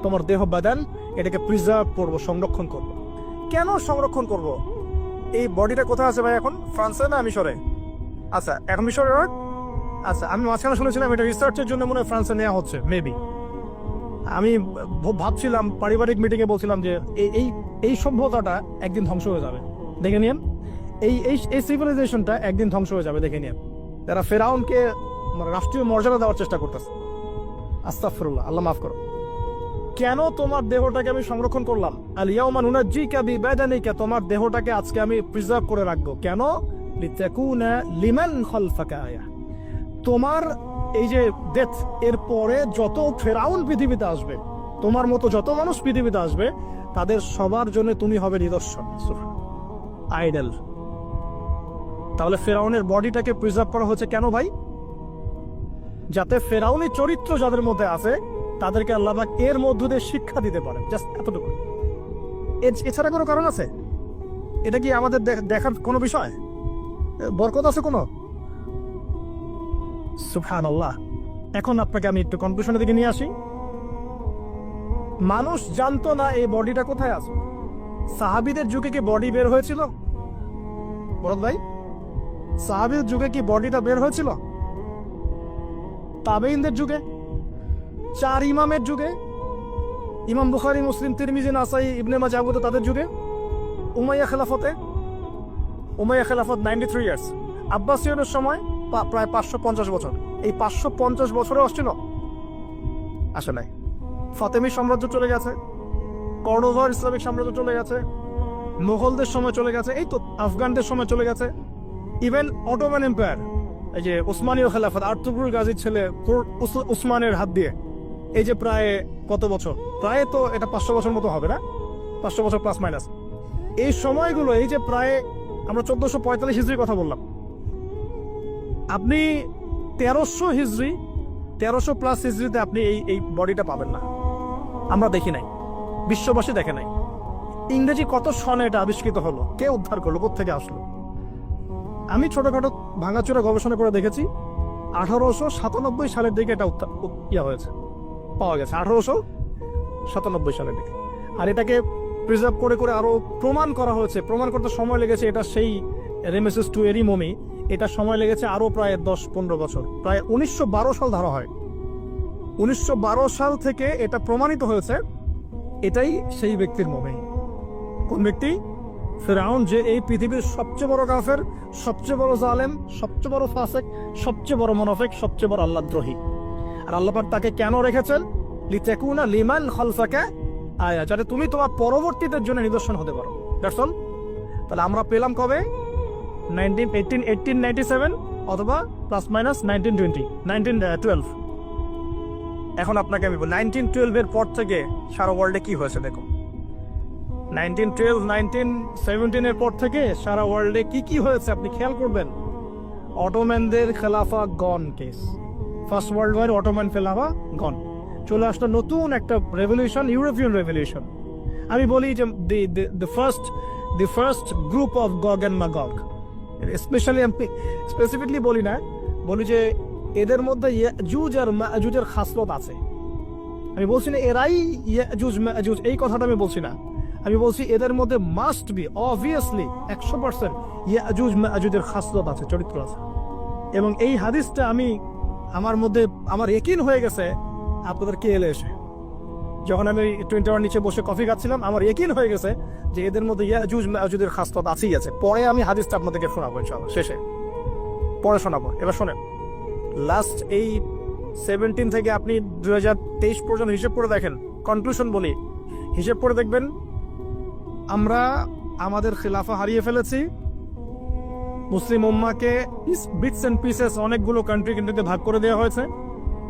তোমার দেহ বাদান, এটাকে প্রিজার্ভ করব, সংরক্ষণ করব। কেন সংরক্ষণ করব? এই বডিটা কোথায় আছে ভাই এখন? ফ্রান্সে না মিশরে? আচ্ছা, এখন মিশরে। আচ্ছা, আমি মাঝখানে শুনেছিলাম এটা রিসার্চের জন্য মনে হয় ফ্রান্সে নেওয়া হচ্ছে, মেবি। আমি ভাবছিলাম, পারিবারিক মিটিংয়ে বলছিলাম যে এই সভ্যতাটা একদিন ধ্বংস হয়ে যাবে, দেখে নিন। এই সিভিলাইজেশনটা একদিন ধ্বংস হয়ে যাবে, দেখে নিন। তারা ফেরাউনকে রাষ্ট্রীয় মর্যাদা দেওয়ার চেষ্টা করতেছে। আস্তাগফিরুল্লাহ, আল্লাহ মাফ করো। কেন তোমার দেহটাকে আমি সংরক্ষণ করলাম? আল ইয়াউমা নুনাজ্জিকা বিবাদানিকা, তোমার দেহটাকে আজকে আমি প্রিজার্ভ করে রাখবো। কেন? লিতাকুনা লিমান খালফাকা আয়া, তোমার এই যে ডেথ, এর পরে যত ফেরাউন পৃথিবীতে আসবে, তোমার মতো যত মানুষ পৃথিবীতে আসবে, তাদের সবার জন্য তুমি হবে নিদর্শন, আইডল। তাহলে ফেরাউনের বডিটাকে প্রিজার্ভ করা হচ্ছে কেন ভাই? যাতে ফেরাউনের চরিত্র যাদের মধ্যে আছে তাদেরকে আল্লাহ পাক এর মধ্য দিয়ে শিক্ষা দিতে পারেন, জাস্ট এতটুকু। এছাড়া কোনো কারণ আছে? এটা কি আমাদের দেখার কোনো বিষয়? বরকত আছে কোনো? সুবহানাল্লাহ। এখন আপনাকে আমি একটু কনক্লুশনের দিকে নিয়ে আসি। মানুষ জানতো না এই বডিটা কোথায় আছে। সাহাবীদের যুগে কি বডি বের হয়েছিল? বরদ ভাই, সাহাবীদের যুগে কি বডিটা বের হয়েছিল? তাবেঈনদের যুগে, 4 ইমামের যুগে, ইমাম বুখারী, মুসলিম, তিরমিজি, নাসাই, ইবনে মাজাহ, আবু দাউদ তাদের যুগে, উমাইয়া খেলাফতে, উমাইয়া খেলাফত 93 ইয়ার্স, আব্বাসীয়দের সময় প্রায় 550 বছর। এই 550 বছরে আসছিল? আসে নাই। ফাতেমি সাম্রাজ্য চলে গেছে, কর্ডোভার ইসলামিক সাম্রাজ্য চলে গেছে, মোগলদের সময় চলে গেছে, এই তো আফগানদের সময় চলে গেছে, ইভেন অটোমান এম্পায়ার, এই যে উসমানীয় খেলাফত, আর্তুগরুল গাজীর ছেলে উসমানের হাত দিয়ে, এই যে প্রায় কত বছর, প্রায় তো এটা 500 বছর মতো হবে না, 500 বছর প্লাস মাইনাস। এই সময়গুলো, এই যে প্রায় আমরা 1445 হিজরির কথা বললাম, আপনি 1300 হিজরি, 1300 প্লাস হিজরিতে আপনি এই বডিটা পাবেন না। আমরা দেখি নাই, বিশ্ববাসী দেখে নাই। ইংরেজি কত সনে এটা আবিষ্কৃত হলো, কে উদ্ধার করলো, কোত্থেকে আসলো? আমি ছোটখাটো ভাঙাচোরা গবেষণা করে দেখেছি 1897 সালের দিকে এটা হয়েছে, পাওয়া গেছে 1897 সালের দিকে। আর এটাকে প্রিজার্ভ করে করে আরো প্রমাণ করা হয়েছে। প্রমাণ করতে সময় লেগেছে, এটা সেই রেমেসিস টু এরই মমি, এটা সময় লেগেছে আরো প্রায় 10-15 বছর। প্রায় 1912 সাল ধরা হয়। 1912 সাল থেকে এটা প্রমাণিত হয়েছে এটাই সেই ব্যক্তির মমি। কোন ব্যক্তি? ফিরআউন, যে এই পৃথিবীর সবচেয়ে বড় কাফের, সবচেয়ে বড় জালেম, সবচেয়ে বড় ফাসিক, সবচেয়ে বড় মুনাফিক, সবচেয়ে বড় আল্লাহদ্রোহী। আর আল্লাহ পাক তাকে কেন রেখেছেন? লিতাকুনা লিমান খালফাকা আয়া, যাতে তুমি তোমার পরবর্তীদের জন্য নিদর্শন হতে পারো। That's all. তাহলে আমরা পেলাম কবে? 1897 অথবা প্লাস মাইনাস 1912। এখন আপনাকে আমি বলবো 1912 এর পর থেকে সারা ওয়ার্ল্ডে কি হয়েছে দেখো। 1912, 1917 এর পর থেকে সারা ওয়ার্ল্ডে কি হয়েছে আপনি খেয়াল করবেন। অটোম্যানদের খেলাফা gone case, first world war Ottoman খেলাফা গন। চলে আসলো নতুন একটা রেভলিউশন, ইউরোপিয়ান রেভলিউশন। আমি বলি যে the first group of গগ and ম্যাগগ, specially আমি স্পেসিফিকলি বলি না, বলি যে এদের মধ্যে ইয়াজুজ আর মাজুজের খাসলত আছে। আমি বলছি না এরাই ইয়াজুজ মাজুজ, এই কথাটা আমি বলছি না। আমি বলছি এদের মধ্যে মাস্ট বি, অবভিয়াসলি 100% ইয়াজুজ মাজুজের খাসলত আছে, চরিত্র আছে। এবং এই হাদিসটা আমি আমার মধ্যে আমার ইয়াকিন হয়ে গেছে আপনাদের কে এলে এসে, যখন আমি টুইন টাওয়ার নিচে বসে কফি খাচ্ছিলাম, আমার ইয়াকিন হয়ে গেছে যে এদের মধ্যে ইয়াজুজ মাজুজের খাসলত আছেই আছে। পরে আমি হাদিসটা আপনাদেরকে শোনাবো ইনশাআল্লাহ, শেষে পরে শোনাবো। এবার শোনেন, লাস্ট এই 17 থেকে আপনি 2023 পর্যন্ত হিসেব করে দেখেন। কনক্লুশন বলি, হিসেব করে দেখবেন আমরা আমাদের খিলাফা হারিয়ে ফেলেছি। মুসলিম উম্মাকে বিটস এন্ড পিসেস অনেকগুলো কান্ট্রিতে ভাগ করে দেওয়া হয়েছে।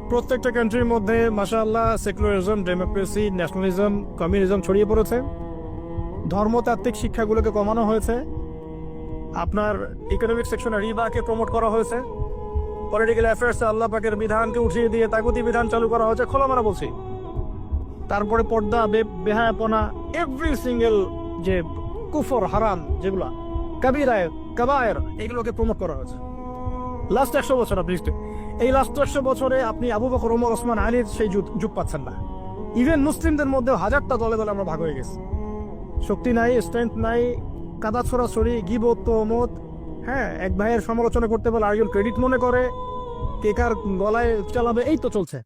প্রত্যেকটা কান্ট্রির মধ্যে মাশাআল্লাহ সেকুলারিজম, ডেমোক্রেসি, ন্যাশনালিজম, কমিউনিজম ছড়িয়ে পড়েছে। ধর্মতাত্ত্বিক শিক্ষাগুলোকে কমানো হয়েছে। আপনার ইকোনমিক সেকশনে রিবাকে প্রমোট করা হয়েছে। পলিটিক্যাল অ্যাফেয়ার্সে আল্লাহ পাকের বিধানকে উঠিয়ে দিয়ে তাগুতি বিধান চালু করা হয়েছে, খোলামেলা বলছি। তারপরে পর্দা, বেহায়াপনা, এভরি সিঙ্গেল যে কুফর, হারাম যেগুলা, কাবিরায়, কাবায়ের, এগুলোকে প্রমোট করা হয়েছে লাস্ট 100 বছর। আপনি এই লাস্ট 100 বছরে আপনি আবু বকর, ওমর, ওসমান, আলীর সেই যুগ পাচ্ছেন না। ইভেন মুসলিমদের মধ্যে হাজারটা দলে দলে আমরা ভাগ হয়ে গেছি। শক্তি নাই, স্ট্রেংথ নাই, কাদা ছড়াছড়ি, গিবত, তহমত। হ্যাঁ, এক ভাইয়ের সমালোচনা করতে পারলে আরেকজন ক্রেডিট মনে করে, কে কার গলায় চালাবে, এই তো চলছে।